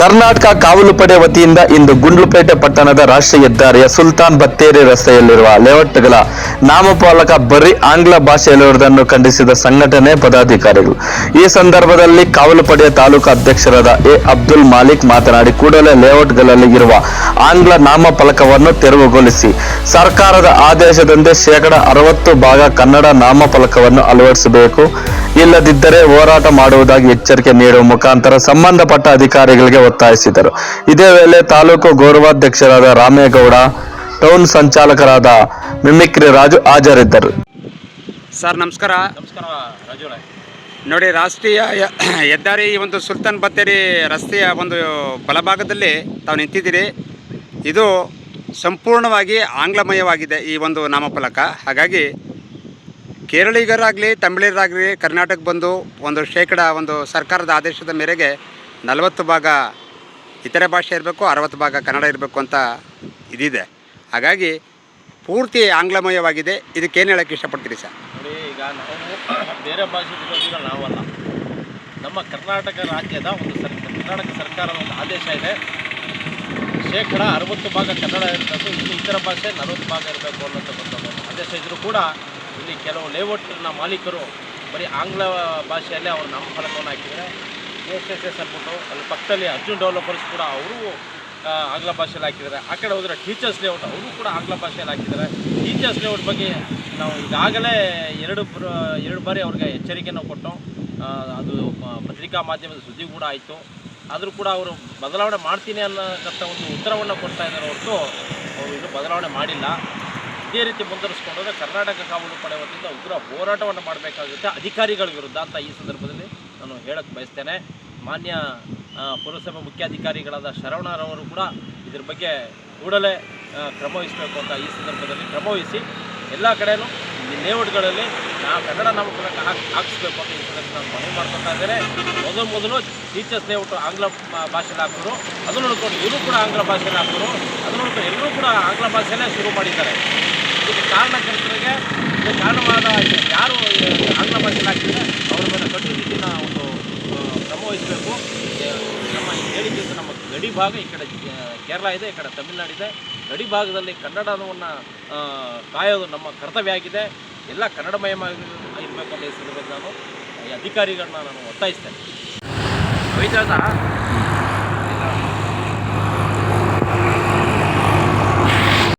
ಕರ್ನಾಟಕ ಕಾವಲು ಪಡೆ ವತಿಯಿಂದ ಇಂದು ಗುಂಡ್ಲುಪೇಟೆ ಪಟ್ಟಣದ ರಾಷ್ಟ್ರೀಯ ಹೆದ್ದಾರಿಯ ಸುಲ್ತಾನ್ ಬತ್ತೇರಿ ರಸ್ತೆಯಲ್ಲಿರುವ ಲೇಔಟ್ಗಳ ನಾಮಫಲಕ ಬರೀ ಆಂಗ್ಲ ಭಾಷೆಯಲ್ಲಿರುವುದನ್ನು ಖಂಡಿಸಿದ ಸಂಘಟನೆ ಪದಾಧಿಕಾರಿಗಳು. ಈ ಸಂದರ್ಭದಲ್ಲಿ ಕಾವಲು ಪಡೆಯ ತಾಲೂಕು ಅಧ್ಯಕ್ಷರಾದ ಎ ಅಬ್ದುಲ್ ಮಾಲಿಕ್ ಮಾತನಾಡಿ, ಕೂಡಲೇ ಲೇಔಟ್ಗಳಲ್ಲಿ ಇರುವ ಆಂಗ್ಲ ನಾಮಫಲಕವನ್ನು ತೆರವುಗೊಳಿಸಿ ಸರ್ಕಾರದ ಆದೇಶದಂತೆ 60% ಭಾಗ ಕನ್ನಡ ನಾಮಫಲಕವನ್ನು ಅಳವಡಿಸಬೇಕು, ಇಲ್ಲದಿದ್ದರೆ ಹೋರಾಟ ಮಾಡುವುದಾಗಿ ಎಚ್ಚರಿಕೆ ನೀಡುವ ಮುಖಾಂತರ ಸಂಬಂಧಪಟ್ಟ ಅಧಿಕಾರಿಗಳಿಗೆ ಒತ್ತಾಯಿಸಿದರು. ಇದೇ ವೇಳೆ ತಾಲೂಕು ಗೌರವಾಧ್ಯಕ್ಷರಾದ ರಾಮೇಗೌಡ, ಟೌನ್ ಸಂಚಾಲಕರಾದ ಮಿಮಿಕ್ರಿ ರಾಜು ಹಾಜರಿದ್ದರು. ಸರ್ ನಮಸ್ಕಾರ. ರಾಜು ನೋಡಿ, ರಾಷ್ಟ್ರೀಯ ಹೆದ್ದಾರಿ ಒಂದು ಸುಲ್ತಾನ್ ಬತ್ತೇರಿ ರಸ್ತೆಯ ಒಂದು ಬಲಭಾಗದಲ್ಲಿ ತಾವು ನಿಂತಿದ್ದೀರಿ. ಇದು ಸಂಪೂರ್ಣವಾಗಿ ಆಂಗ್ಲಮಯವಾಗಿದೆ ಈ ಒಂದು ನಾಮಫಲಕ. ಹಾಗಾಗಿ ಕೇರಳಿಗರಾಗಲಿ ತಮಿಳರಾಗಲಿ ಕರ್ನಾಟಕಕ್ಕೆ ಬಂದು ಒಂದು ಒಂದು ಸರ್ಕಾರದ ಆದೇಶದ ಮೇರೆಗೆ 40 ಭಾಗ ಇತರೆ ಭಾಷೆ ಇರಬೇಕು, 60 ಭಾಗ ಕನ್ನಡ ಇರಬೇಕು ಅಂತ ಇದಿದೆ. ಹಾಗಾಗಿ ಪೂರ್ತಿ ಆಂಗ್ಲಮಯವಾಗಿದೆ. ಇದಕ್ಕೇನು ಹೇಳೋಕ್ಕೆ ಇಷ್ಟಪಡ್ತೀರಿ ಸರ್? ನೋಡಿ, ಈಗ ನಾವು ಬೇರೆ ಭಾಷೆ ವಿರೋಧಿಗಳು ನಾವಲ್ಲ. ನಮ್ಮ ಕರ್ನಾಟಕ ರಾಜ್ಯದ ಒಂದು ಕರ್ನಾಟಕ ಸರ್ಕಾರದ ಒಂದು ಆದೇಶ ಇದೆ. 60% ಭಾಗ ಕನ್ನಡ ಇರಬೇಕು, ಇನ್ನು ಇತರ ಭಾಷೆ 40 ಭಾಗ ಇರಬೇಕು ಅನ್ನೋಂಥ ಆದೇಶ ಇದ್ದರೂ ಕೂಡ ಇಲ್ಲಿ ಕೆಲವು ಲೇಔಟ್ನ ಮಾಲೀಕರು ಬರೀ ಆಂಗ್ಲ ಭಾಷೆಯಲ್ಲೇ ಅವರು ನಾಮಫಲಕವನ್ನು ಹಾಕಿದರೆ. KSS ಅಂದ್ಬಿಟ್ಟು ಅಲ್ಲಿ ಪಕ್ಕದಲ್ಲಿ ಅರ್ಜುನ್ ಡೆವಲಪರ್ಸ್ ಕೂಡ ಅವರು ಆಂಗ್ಲ ಭಾಷೆಯಲ್ಲಿ ಹಾಕಿದ್ದಾರೆ. ಆ ಕಡೆ ಹೋದರೆ ಟೀಚರ್ಸ್ ಲೇಔಟ್ ಅವರು ಕೂಡ ಆಂಗ್ಲ ಭಾಷೆಯಲ್ಲಿ ಹಾಕಿದ್ದಾರೆ. ಟೀಚರ್ಸ್ ಲೇಔಟ್ ಬಗ್ಗೆ ನಾವು ಈಗಾಗಲೇ ಎರಡು ಬಾರಿ ಅವ್ರಿಗೆ ಎಚ್ಚರಿಕೆಯನ್ನು ಕೊಟ್ಟು ಅದು ಪತ್ರಿಕಾ ಮಾಧ್ಯಮದ ಸುದ್ದಿ ಕೂಡ ಆಯಿತು. ಆದರೂ ಕೂಡ ಅವರು ಬದಲಾವಣೆ ಮಾಡ್ತೀನಿ ಅನ್ನೋಂಥ ಒಂದು ಉತ್ತರವನ್ನು ಕೊಡ್ತಾ ಇದ್ದಾರೆ ಹೊರತು ಅವರು ಇನ್ನೂ ಬದಲಾವಣೆ ಮಾಡಿಲ್ಲ. ಇದೇ ರೀತಿ ಮುಂದುವರಿಸ್ಕೊಂಡ್ರೆ ಕರ್ನಾಟಕ ಕಾವಲು ಪಡೆ ವತಿಯಿಂದ ಉಗ್ರ ಹೋರಾಟವನ್ನು ಮಾಡಬೇಕಾಗುತ್ತೆ ಅಧಿಕಾರಿಗಳ ವಿರುದ್ಧ ಅಂತ ಈ ಸಂದರ್ಭದಲ್ಲಿ ನಾನು ಹೇಳಕ್ಕೆ ಬಯಸ್ತೇನೆ. ಮಾನ್ಯ ಪುರಸಭೆ ಮುಖ್ಯಾಧಿಕಾರಿಗಳಾದ ಶರವಣರವರು ಕೂಡ ಇದ್ರ ಬಗ್ಗೆ ಕೂಡಲೇ ಕ್ರಮ ವಹಿಸಬೇಕು ಅಂತ ಈ ಸಂದರ್ಭದಲ್ಲಿ ಕ್ರಮವಹಿಸಿ ಎಲ್ಲ ಕಡೆಯೂ ಲೇಔಟ್ಗಳಲ್ಲಿ ಕನ್ನಡ ನಾಮಫಲಕ ಹಾಕಿಸ್ಬೇಕು ಅಂತ ಈ ಸಂದರ್ಭದಲ್ಲಿ ನಾನು ಮನವಿ ಮಾಡ್ಕೊತಾ ಇದ್ದೇನೆ. ಮೊದಲು ಟೀಚರ್ಸ್ ಲೇಔಟ್ ಆಂಗ್ಲ ಭಾಷೆಯಲ್ಲಿ ಹಾಕೋರು, ಅದನ್ನು ನೋಡ್ಕೊಂಡು ಇವರು ಕೂಡ ಆಂಗ್ಲ ಭಾಷೆಯಲ್ಲಿ ಹಾಕೋರು, ಅದನ್ನು ನೋಡ್ಕೊಂಡು ಎಲ್ಲರೂ ಕೂಡ ಆಂಗ್ಲ ಭಾಷೆಯಲ್ಲೇ ಶುರು ಮಾಡಿದ್ದಾರೆ. ಇದಕ್ಕೆ ಕಾರಣಕರ್ತರಿಗೆ ಕಾರಣವಾದ ಯಾರು ಆಂಗ್ಲ ಭಾಷೆಯಲ್ಲಿ ಹಾಕಿದರೆ ಅವ್ರ ಮೇಲೆ ಕಟ್ಟು ರೀತಿಯ ಒಂದು ಕ್ರಮ ವಹಿಸಬೇಕು. ನಮ್ಮ ಹೇಳಿಕೆಯಿಂದ ನಮ್ಮ ಗಡಿ ಭಾಗ ಈ ಕಡೆ ಕೇರಳ ಇದೆ, ಈ ಕಡೆ ತಮಿಳುನಾಡಿದೆ. ಗಡಿ ಭಾಗದಲ್ಲಿ ಕನ್ನಡವನ್ನು ಕಾಯೋದು ನಮ್ಮ ಕರ್ತವ್ಯ ಆಗಿದೆ. ಎಲ್ಲ ಕನ್ನಡಮಯವಾಗಿ ಇರಬೇಕು ಅಂತ ಈ ಸಂದರ್ಭದಲ್ಲಿ ನಾನು ಈ ಅಧಿಕಾರಿಗಳನ್ನ ನಾನು ಒತ್ತಾಯಿಸ್ತೇನೆ.